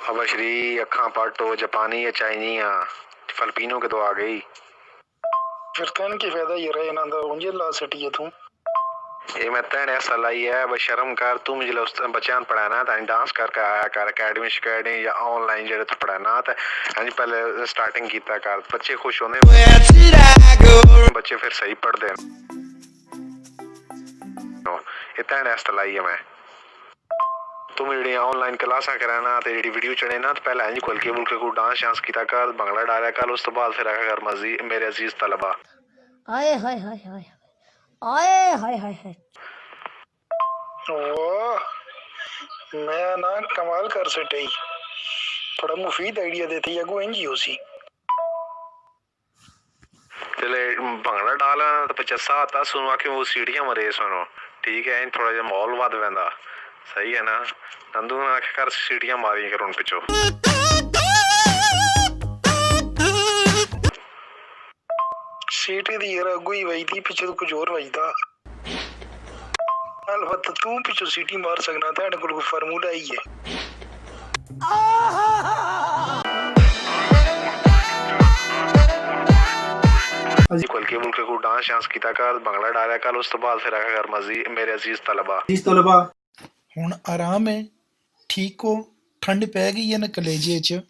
हबशरी अखा पट्टो जापानी या चाइनी या फिलिपिनो के तो आ गई। फिर कहने की फायदा ये रहे ना उंजे ला सटी है तू ये मैं तैने ऐसा लाई है बस शर्म कर तू मुझे उस बच्चों पढ़ाना तानी डांस करके आया कर अकेडमी शिकायतें या ऑनलाइन जेड़े तू पढ़ाना तो हाँ पहले स्टार्टिंग कीता कर बच्चे खुश होने बच्चे फिर सही पढ़ते हैं। ये तैने ऐसा लाई है मैं तुम जी ऑनलाइन क्लासा कराना तो जी वीडियो चढ़े ना तो पहले इंज खुल के को डांस शांस किया कर भंगड़ा डालिया कर उस तो बाद फिर आखा कर मजी मेरे अजीज तलबा आए हाय हाय हाय आए हाय हाय हाय मैं ना कमाल कर सटी बड़ा मुफीद आइडिया देती है को एनजीओ सी चले भंगड़ा डाला तो पचसा आता सुनवा के वो सीढ़ियां मरे सुनो ठीक है थोड़ा जा माहौल वाद वेंदा सही है ना नंदू ना कर सीढ़ियां मारी कर उन पिछो सीटी दी यार अगू ही वही थी पीछे तो कुछ और वही था अलबत्ता तू पीछे सीटी मार सकना था कोई फार्मूला ही है खुल के को डांस शांस किया कर भंगड़ा डालिया कर उस तो बाद फिर आखा कर मजी मेरे अजीज तलबा हुण आराम है ठीक हो ठंड पै गई है ना कलेजे च